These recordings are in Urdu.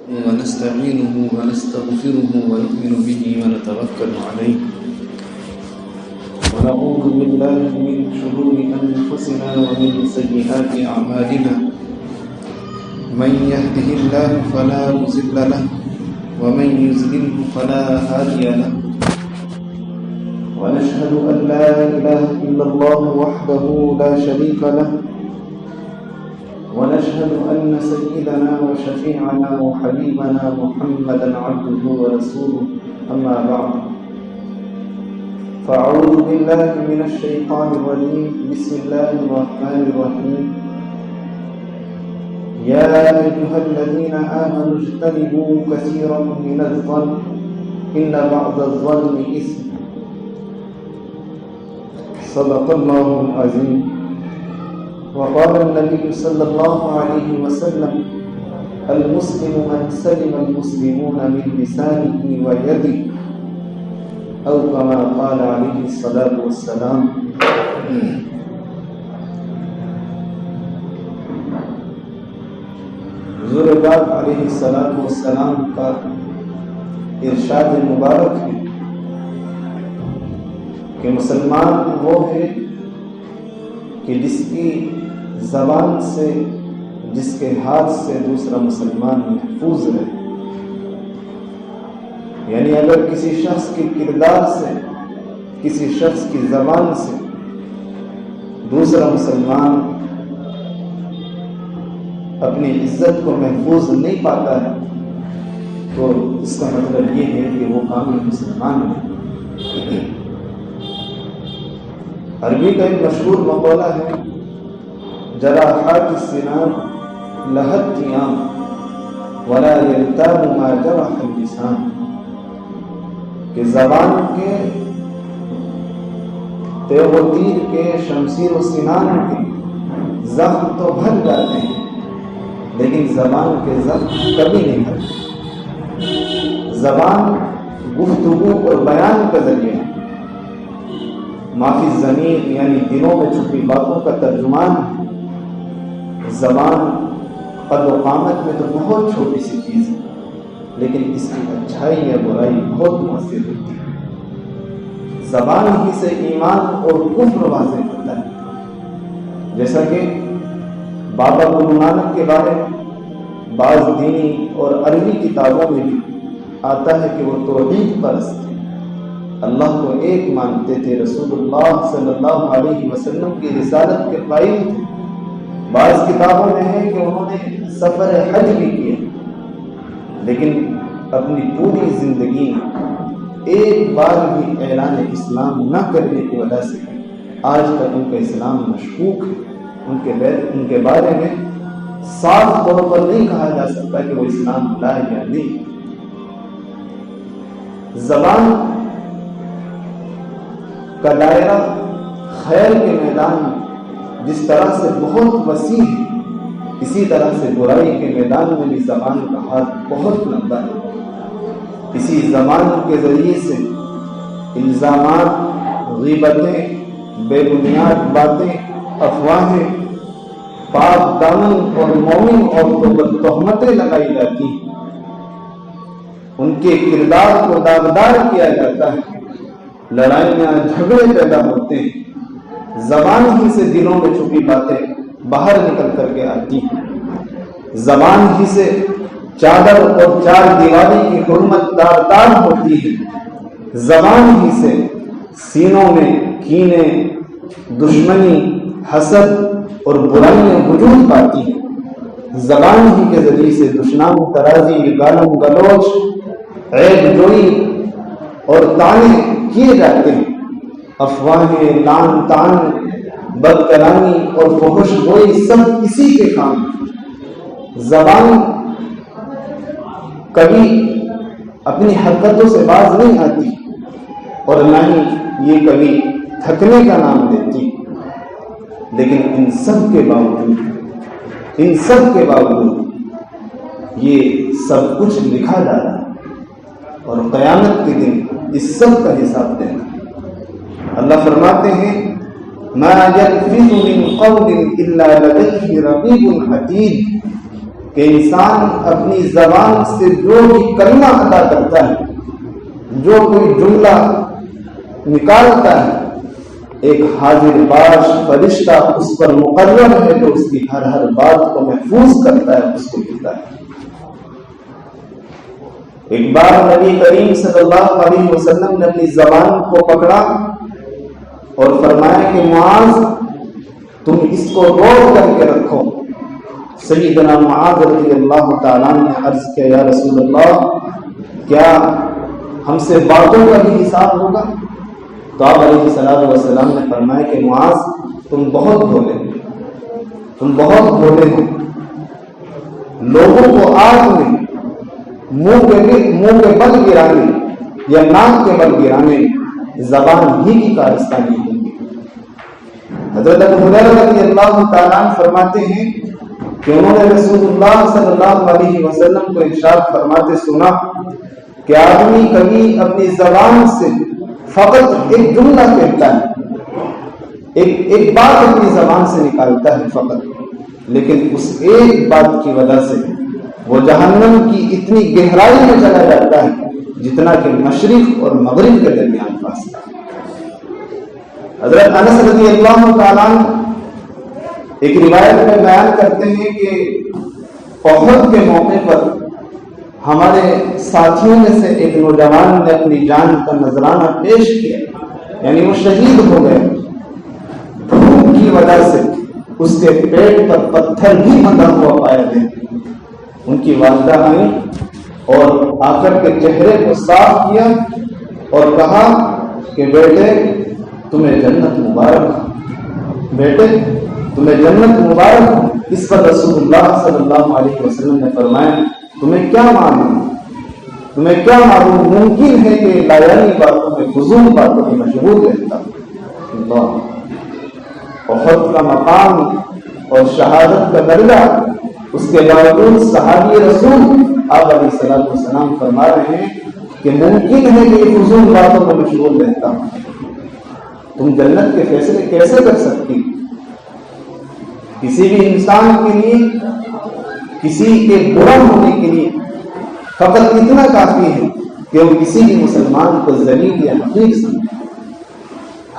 ونستعينه ونستغفره ونؤمن به ونتوكل عليه ونعوذ بالله من شرور أنفسنا ومن سيئات أعمالنا من يهده الله فلا مضل له ومن يضلله فلا هادي له ونشهد أن لا إله إلا الله وحده لا شريك له ونشهد أن سيدنا وشفيعنا وحبيبنا محمدا عبده ورسوله أما بعد فأعوذ بالله من الشيطان الرجيم بسم الله الرحمن الرحيم يا أيها الذين آمنوا اجتنبوا كثيرا من الظن إن بعض الظن إثم صدق الله العظيم وقال النبي صلى الله عليه وسلم المسلم من سلم المسلمون من لسانه ويده أو كما قال عليه الصلاة والسلام حضور پاک علیہ الصلاۃ والسلام کا ارشاد مبارک ہے کہ مسلمان وہ ہے کہ جس کی زبان سے جس کے ہاتھ سے دوسرا مسلمان محفوظ رہے، یعنی اگر کسی شخص کی کردار سے کسی شخص کی زبان سے دوسرا مسلمان اپنی عزت کو محفوظ نہیں پاتا ہے تو اس کا مطلب یہ ہے کہ وہ کامل مسلمان ہے۔ عربی کا ایک مشہور مقولہ ہے جراحات السنان لہت قیام ولا یلتام ما جرح اللسان، کہ زبان کے تیغ و تیر کے شمشیر و سنان کے زخم تو بھر جاتے ہیں لیکن زبان کے زخم کبھی نہیں بھرتے۔ زبان گفتگو اور بیان کا ذریعہ ہے، معافی ضمیر یعنی دلوں میں چھپی باتوں کا ترجمان ہے۔ زبان قد و قامت میں تو بہت چھوٹی سی چیز ہے لیکن اس کی اچھائی یا برائی بہت مؤثر ہوتی ہے۔ زبان ہی سے ایمان اور کفر واضح ہوتا ہے، جیسا کہ بابا گرو نانک کے بارے میں بعض دینی اور عربی کتابوں میں بھی آتا ہے کہ وہ توحید پرست تھے، اللہ کو ایک مانتے تھے، رسول اللہ صلی اللہ علیہ وسلم کی رسالت کے قائل تھے۔ بعض کتابوں میں ہے کہ انہوں نے سفر حج بھی کیا لیکن اپنی پوری زندگی میں ایک بار بھی اعلان اسلام نہ کرنے کی وجہ سے آج تک ان کا اسلام مشکوک ہے۔ ان کے بارے میں صاف طور پر نہیں کہا جا سکتا کہ وہ اسلام لائے یا نہیں۔ زبان کا دائرہ خیر کے میدان میں جس طرح سے بہت وسیع ہے اسی طرح سے برائی کے میدان میں بھی زبان کا ہاتھ بہت لمبا ہے۔ اسی زبان کے ذریعے سے الزامات، غیبتیں، بے بنیاد باتیں، افواہیں، پاک دامن اور مومن عورتوں پر تہمتیں لگائی جاتی ہیں، ان کے کردار کو داغدار کیا جاتا ہے، لڑائیاں جھگڑے پیدا ہوتے ہیں۔ زبان ہی سے دلوں میں چھپی باتیں باہر نکل کر کے آتی ہیں، زبان ہی سے چادر اور چار دیواری کی حرمت دار ہوتی ہے، زبان ہی سے سینوں میں کینے، دشمنی، حسد اور برائیاں وجود پاتی ہیں، زبان ہی کے ذریعے سے دشنام ترازی، گالم گلوچ، عیب جوئی اور طعنے کیے جاتے ہیں، افواہیں، لعن طعن، بد کلامی اور فحش گوئی سب اسی کے کام ہیں۔ زبان کبھی اپنی حرکتوں سے باز نہیں آتی اور نہ ہی یہ کبھی تھکنے کا نام دیتی، لیکن ان سب کے باوجود یہ سب کچھ لکھا جا رہا ہے اور قیامت کے دن اس سب کا حساب دینا۔ اللہ فرماتے ہیں ما يلفظ من قول الا لديه رقيب عتيد، کہ کہ انسان اپنی زبان سے جو بھی کلمہ ادا کرتا ہے، جو کوئی جملہ نکالتا ہے، ایک حاضر باش فرشتہ اس پر مقرر ہے جو اس کی ہر بات کو محفوظ کرتا ہے، اس کو لکھتا ہے۔ ایک بار نبی کریم صلی اللہ علیہ وسلم نے اپنی زبان کو پکڑا اور فرمایا کہ معاذ تم اس کو روک کر کے رکھو۔ سیدنا معاذ رضی اللہ تعالیٰ نے عرض کیا یا رسول اللہ کیا ہم سے باتوں کا بھی حساب ہوگا؟ تو آپ علیہ الصلوۃ والسلام نے فرمایا کہ معاذ تم بہت بھولے ہو، لوگوں کو آگ میں منہ کے بل گرانے یا ناک کے بل گرانے زبان ہی کی کارستانی ہوگی۔ حضرت ابو ہریرہ رضی اللہ تعالیٰ عنہ فرماتے ہیں کہ انہوں نے رسول اللہ صلی اللہ علیہ وسلم کو ارشاد فرماتے سنا کہ آدمی کبھی اپنی زبان سے فقط ایک جملہ کہتا ہے، ایک بات اپنی زبان سے نکالتا ہے فقط، لیکن اس ایک بات کی وجہ سے وہ جہنم کی اتنی گہرائی میں چلا جاتا ہے جتنا کہ مشرق اور مغرب کے درمیان فاصلہ ہے۔ حضرت انس رضی اللہ تعالیٰ ایک روایت میں بیان کرتے ہیں کہ احد کے موقع پر ہمارے ساتھیوں میں سے ایک نوجوان نے اپنی جان کا نذرانہ پیش کیا، یعنی وہ شہید ہو گئے۔ بھوک کی وجہ سے اس کے پیٹ پر پتھر بھی بندھا ہوا پایا گیا۔ ان کی والدہ آئی اور آ کر کے چہرے کو صاف کیا اور کہا کہ بیٹے تمہیں جنت مبارک، بیٹے تمہیں جنت مبارک۔ اس پر رسول اللہ صلی اللہ علیہ وسلم نے فرمایا تمہیں کیا معلوم ممکن ہے کہ لایانی باتوں میں فضول باتوں میں مشغول رہتا۔ اللہ احد کا مقام اور شہادت کا درجہ، اس کے باوجود صحابی رسول آپ علیہ الصلوۃ والسلام فرما رہے ہیں کہ ممکن ہے کہ یہ فضول باتوں میں مشغول رہتا ہوں۔ تم جنت کے فیصلے کیسے کر سکتی؟ کسی بھی انسان کے لیے، کسی کے برا ہونے کے لیے فقط اتنا کافی ہے کہ وہ کسی بھی مسلمان کو ذلیل یا حقیر سمجھے۔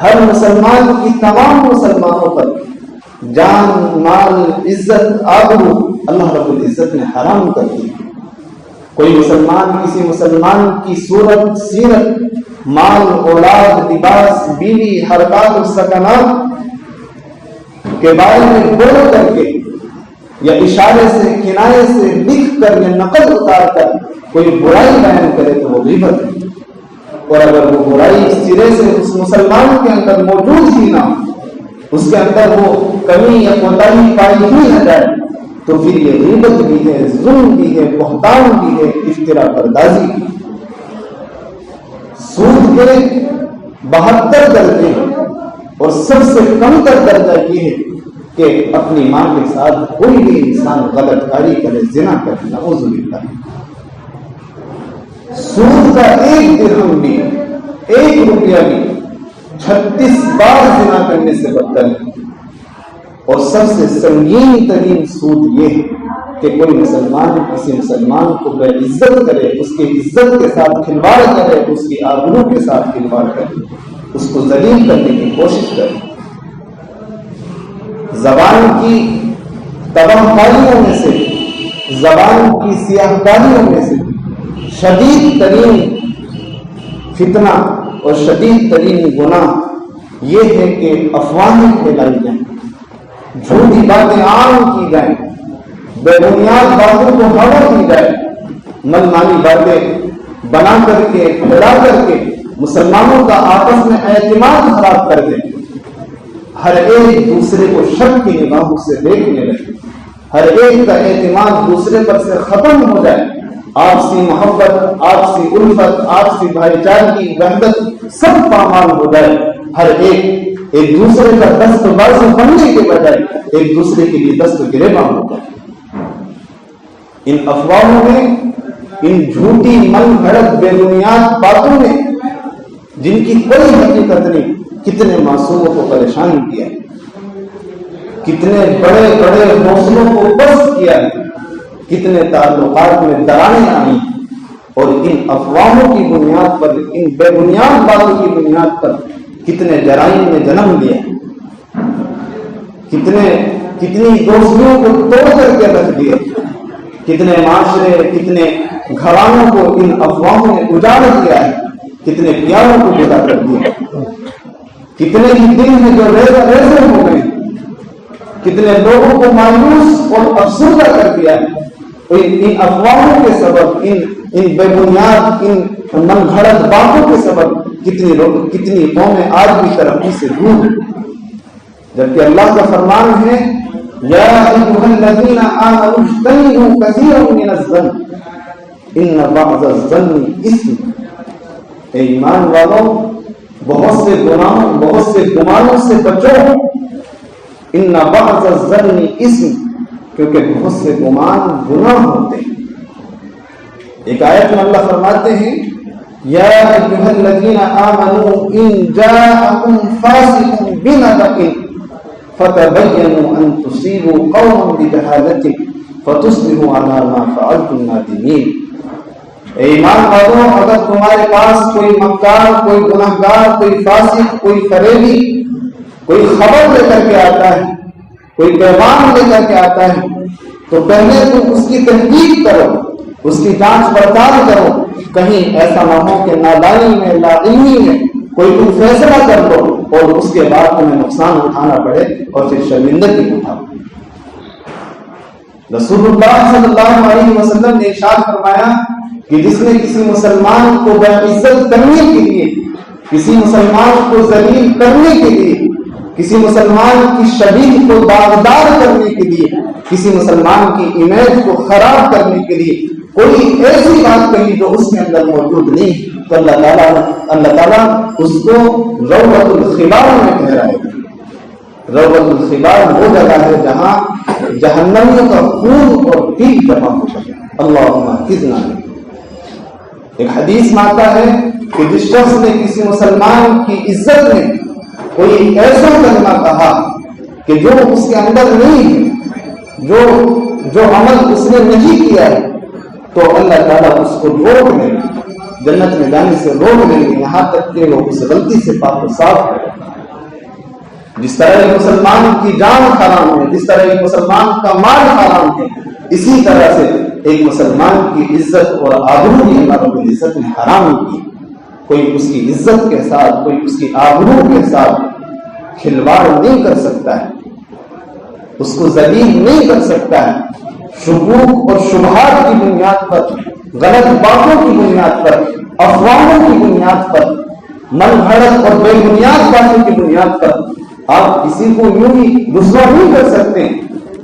ہر مسلمان کی تمام مسلمانوں پر جان، مال، عزت، آبرو اللہ رب العزت نے حرام کر دی۔ کوئی مسلمان کسی مسلمان کی صورت، سیرت، مال، اولاد، لباس، بیوی، حرکات اور سکنات کے بارے میں بول کر کے یا اشارے سے، کنایے سے، لکھ کر یا نقل اتار کر کوئی برائی بیان کرے تو وہ غیبت ہے۔ اور اگر وہ برائی سرے سے اس مسلمان کے اندر موجود ہی نہ ہو، اس کے اندر وہ کمی یا کوتاہی پائی ہی نہ جائے، تو پھر یہ غیبت بھی ہے، ظلم بھی ہے، بہتان بھی ہے، افتراء پردازی بھی۔ سود کے 72 درجے اور سب سے کم تر درجہ یہ ہے کہ اپنی ماں کے ساتھ کوئی بھی انسان غلط کاری کرے، زنا کرے، نعوذ باللہ۔ سود کا 1 درہم بھی، 1 روپیہ بھی 36 بار زنا کرنے سے بدتر ہے۔ اور سب سے سنگین ترین سود یہ ہے کہ کوئی مسلمان کسی مسلمان کو بے عزت کرے، اس کی عزت کے ساتھ کھلواڑ کرے، اس کی آبرو کے ساتھ کھلواڑ کرے، اس کو ذلیل کرنے کی کوشش کرے۔ زبان کی تباہ کاریوں میں سے، زبان کی سیاہ کاریوں میں سے شدید ترین فتنہ اور شدید ترین گناہ یہ ہے کہ افواہیں پھیلائی جائیں، جھوٹی باتیں عام کی جائیں، بے بنیاد باتوں کو ہوا دی جائے، من مانی باتیں بنا کر کے، پھیلا کر کے مسلمانوں کا آپس میں اعتماد خراب کر دیں، ہر ایک دوسرے کو شک کی نگاہوں سے دیکھنے لگے، ہر ایک کا اعتماد دوسرے پر سے ختم ہو جائے، آپسی محبت، آپسی الفت، آپسی بھائی چارگی، وحدت سب پامال ہو جائے، ہر ایک دوسرے کا دست باز بننے کے بجائے ایک دوسرے کے لیے دست گریباں ہو جائے۔ ان افواہوں میں، ان جھوٹی من گھڑت بے بنیاد باتوں میں جن کی کوئی حقیقت نہیں، کتنے معصوموں کو پریشان کیا، کتنے بڑے بڑے حوصلوں کو بس کیا، کتنے تعلقات میں دراریں آئی اور ان افواہوں کی بنیاد پر، ان بے بنیاد باتوں کی بنیاد پر کتنے جرائم نے جنم لیا، کتنی دوستیوں کو توڑ کر کے رکھ دیا، کتنے معاشرے، کتنے گھرانوں کو ان افواہوں نے اجاڑ دیا ہے، کتنے پیاروں کو جدا کر دیا، کتنے ہی دن ہیں جو ریزے ہو گئے، کتنے لوگوں کو مایوس اور افسردہ کر دیا ہے۔ ان افواہوں کے سبب، ان بے بنیاد، ان من گھڑت باتوں کے سبب کتنی قومیں آج بھی ترقی سے دور ہیں، جبکہ اللہ کا فرمان ہے یا ایھا الذین آمنوا اجتنبوا کثیرا من الظن ان بعض الظن اثم۔ اے ایمان والوں، بہت سے گناہوں، بہت سے گمانوں سے بچو، ان بعض الظن اثم، کیونکہ بہت سے گمان گناہ ہوتے ہیں۔ ایک آیت میں اللہ فرماتے ہیں یا ایھا الذین آمنوا ان جاءکم فاسق بنبأ فتبینوا ان تصیبوا قوما بجہالۃ فتصبحوا علی ما فعلتم نادمین۔ اے ایمان والوں، اگر تمہارے پاس کوئی مکار، کوئی گناہگار، کوئی فاسق، کوئی فریبی کوئی خبر لے کر کے آتا ہے، کوئی پیغام لے کر کے آتا ہے، تو پہلے تم اس کی تحقیق کرو، اس کی جانچ پڑتال کرو، کہیں ایسا نہ ہو کہ نادانی میں، لاعلمی میں کوئی تم فیصلہ کر دو اور اس کے بعد تمہیں نقصان اٹھانا پڑے اور پھر شرمندگی اٹھاؤ۔ رسول اللہ صلی اللہ علیہ وسلم نے ارشاد فرمایا کہ جس نے کسی مسلمان کو بےعزت کرنے کے لیے، کسی مسلمان کو ذلیل کرنے کے لیے، کسی مسلمان کی شبیہ کو داغدار کرنے کے لیے، کسی مسلمان کی امیج کو خراب کرنے کے لیے کوئی ایسی بات کہی جو اس کے اندر موجود نہیں، تو اللہ تعالیٰ اس کو روضۃ الخبال میں ٹھہرائے گا۔ روضۃ الخبال وہ جگہ ہے جہاں جہنمیوں کا خون اور پیپ جمع ہو سکے۔ اللہم احفظنا۔ ایک حدیث میں آتا ہے کہ جس شخص نے کسی مسلمان کی عزت میں کوئی ایسا کلمہ کہا کہ جو اس کے اندر نہیں ہے، جو عمل اس نے نہیں کیا ہے، تو اللہ تعالیٰ اس کو روک لیں گے، جنت میں جانے سے روک لیں گے، یہاں تک کہ وہ اس غلطی سے پاک و صاف ہے۔ جس طرح ایک مسلمان کی جان حرام ہے، جس طرح ایک مسلمان کا مال حرام ہے، اسی طرح سے ایک مسلمان کی عزت اور آبرو بھی اللہ رب العزت نے حرام کی۔ کوئی اس کی عزت کے ساتھ، کوئی اس کی آبرو کے ساتھ کھلواڑ نہیں کر سکتا ہے، اس کو ذلیل نہیں کر سکتا ہے۔ شکوک اور شبہات کی بنیاد پر، غلط باتوں کی بنیاد پر، افواہوں کی بنیاد پر، من گھڑت اور بے بنیاد باتوں کی بنیاد پر آپ کسی کو یوں ہی رسوا نہیں کر سکتے،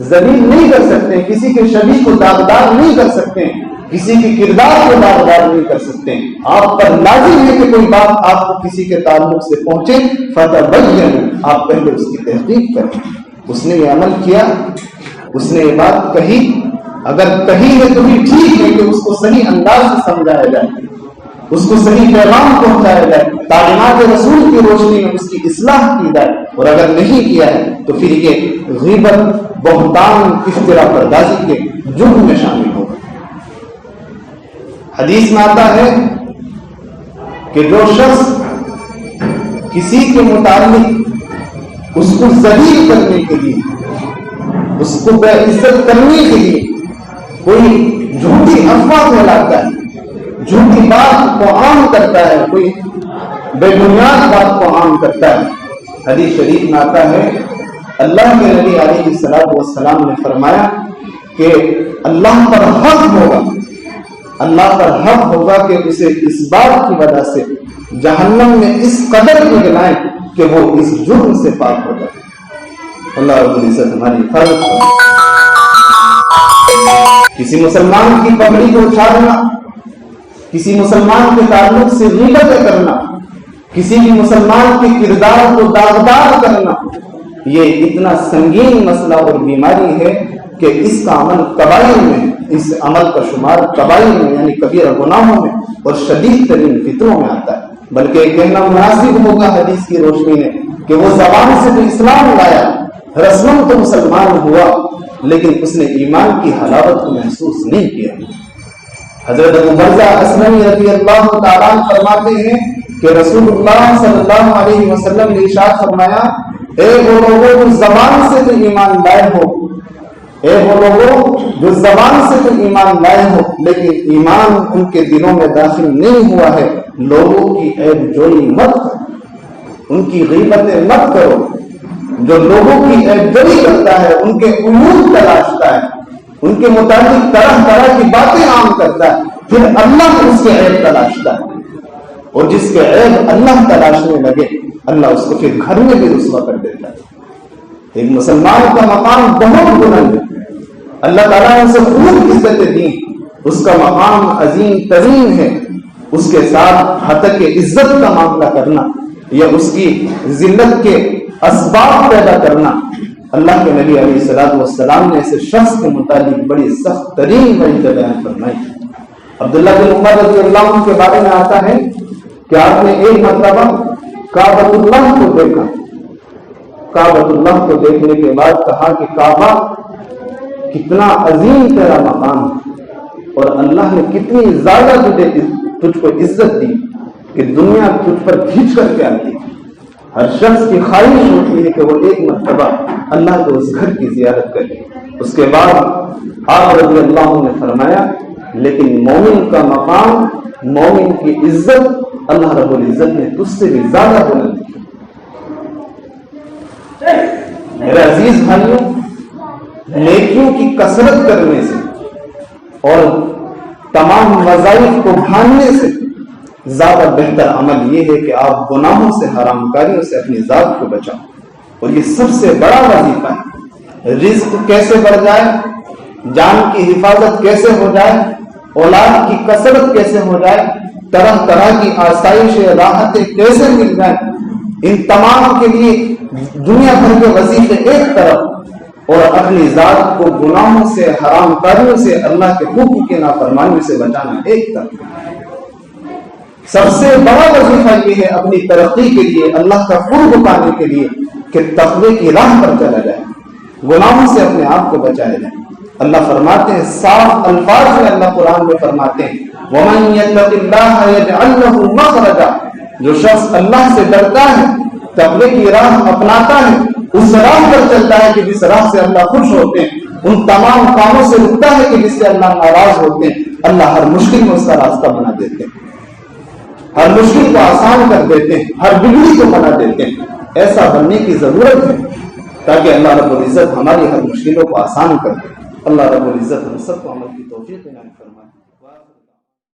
ذلیل نہیں کر سکتے، کسی کے شبیہ کو داغدار نہیں کر سکتے، کسی کے کردار کو داغدار نہیں کر سکتے۔ آپ پر لازم ہے کہ کوئی بات آپ کو کسی کے تعلق سے پہنچے، فتبینوا، آپ پہلے اس کی تحقیق کریں۔ اس نے یہ عمل کیا، اس نے یہ بات کہی، اگر کہی ہے تو بھی ٹھیک ہے کہ اس کو صحیح انداز سے سمجھایا جائے، اس کو صحیح پیغام پہنچایا جائے، تعلیمات رسول کی روشنی میں اس کی اصلاح کی جائے، اور اگر نہیں کیا ہے تو پھر یہ غیبت، بہتان، افتراء پردازی کے جرم میں شامل ہوگا۔ حدیث میں آتا ہے کہ جو شخص کسی کے متعلق اس کو ذلیل کرنے کے لیے، اس کو بے عزت کرنے کے لیے کوئی جھوٹی افواہ پھیلاتا ہے، جھوٹی بات کو عام کرتا ہے، کوئی بے بنیاد بات کو عام کرتا ہے، حدیث شریف میں آتا ہے اللہ کے نبی علیہ الصلوۃ والسلام نے فرمایا کہ اللہ پر حق ہوگا، اللہ پر حق ہوگا کہ اسے اس بات کی وجہ سے جہنم میں اس قدر پگھلائیں کہ وہ اس جرم سے پاک ہو جائے۔ اللہ رب العزت ہماری حفاظت کرے۔ کسی مسلمان کی پگڑی کو اچھالنا، کسی مسلمان کے تعلق سے غیبت کرنا، کسی بھی مسلمان کے کردار کو داغدار کرنا، یہ اتنا سنگین مسئلہ اور بیماری ہے کہ اس کا عمل کبائر میں، اس عمل کا شمار کبائر میں یعنی کبیرہ گناہوں میں اور شدید ترین فتنوں میں آتا ہے۔ بلکہ کہنا مناسب ہوگا حدیث کی روشنی میں کہ وہ زبان سے تو اسلام لایا، رسماً تو مسلمان ہوا، لیکن اس نے ایمان کی حلاوت کو محسوس نہیں کیا۔ حضرت ابو برزہ اسلمی رضی اللہ تعالیٰ فرماتے ہیں کہ رسول اللہ صلی اللہ علیہ وسلم نے ارشاد فرمایا، اے وہ لوگوں جو زبان سے تو ایمان لائے ہو، اے وہ لوگوں جو زبان سے تو ایمان لائے ہو لیکن ایمان ان کے دلوں میں داخل نہیں ہوا ہے، لوگوں کی عیب جوئی مت کرو، ان کی غیبتیں مت کرو۔ جو لوگوں کی عیب جوئی کرتا ہے، ان کے عیوب تلاشتا ہے، ان کے متعلق طرح طرح کی باتیں عام کرتا ہے، پھر اللہ اس کے عیب تلاشتا ہے، اور جس کے عیب اللہ تلاشنے لگے اللہ اس کو پھر گھر میں بھی رسوا کر دیتا ہے۔ ایک مسلمان کا مقام بہت بلند ہے، اللہ تعالیٰ نے اسے خوب عزتیں دی، اس کا مقام عظیم ترین ہے۔ اس کے ساتھ حتک عزت کا معاملہ کرنا یا اس کی ذلت کے اسباب پیدا کرنا، اللہ کے نبی علیہ الصلوۃ والسلام نے ایسے شخص کے متعلق بڑی سخت ترین وعید بیان فرمائی۔ عبداللہ بن عمر رضی اللہ عنہ کے بارے میں آتا ہے کہ آپ نے ایک مرتبہ کعبۃ اللہ کو دیکھا، کعبۃ اللہ کو دیکھنے کے بعد کہا کہ کعبہ کتنا عظیم تیرا مقام ہے، اور اللہ نے کتنی زیادہ تجھ کو عزت دی کہ دنیا تجھ پر کھینچ کر کے آتی ہے۔ ہر شخص کی خواہش ہوتی ہے کہ وہ ایک مرتبہ اللہ کے اس گھر کی زیارت کرے۔ اس کے بعد آپ رضی اللہ عنہ نے فرمایا، لیکن مومن کا مقام، مومن کی عزت اللہ رب العزت نے تجھ سے بھی زیادہ بلند کی۔ میرے عزیز بھائیوں، نیکیوں کی کثرت کرنے سے اور تمام وظائف کو بھاننے سے زیادہ بہتر عمل یہ ہے کہ آپ گناہوں سے، حرام کاریوں سے اپنی ذات کو بچاؤ، اور یہ سب سے بڑا وظیفہ ہے۔ رزق کیسے بڑھ جائے، جان کی حفاظت کیسے ہو جائے، اولاد کی کثرت کیسے ہو جائے، طرح طرح کی آسائش راحتیں کیسے مل جائیں، ان تمام کے لیے دنیا بھر کے وظیفے ایک طرف اور اپنی ذات کو گناہوں سے، حرام کاریوں سے، اللہ کے حکم کے نافرمانیوں سے بچانا ایک طرف۔ سب سے بڑا وظیفہ یہ ہے اپنی ترقی کے لیے، اللہ کا قرب پانے کے لیے، کہ تقوی کی راہ پر چلا جائے، گناہوں سے اپنے آپ کو بچایا جائے۔ اللہ فرماتے ہیں، صاف الفاظ میں اللہ قرآن میں فرماتے ہیں، وَمَن يَتَّقِ اللَّهَ يَجْعَلْ لَهُ مَخْرَجًا، جو شخص اللہ سے ڈرتا ہے، تقوی کی راہ اپناتا ہے، اس راہ پر چلتا ہے کہ جس راہ سے اللہ خوش ہوتے ہیں، ان تمام کاموں سے رکتا ہے کہ جس سے اللہ ناراض ہوتے ہیں، اللہ ہر مشکل میں اس کا راستہ بنا دیتے ہیں، ہر مشکل کو آسان کر دیتے ہیں، ہر بگڑی کو بنا دیتے ہیں۔ ایسا بننے کی ضرورت ہے تاکہ اللہ رب العزت ہماری ہر مشکلوں کو آسان کر دے۔ اللہ رب العزت ہم سب کو عمل کی توفیق عنایت فرمائے۔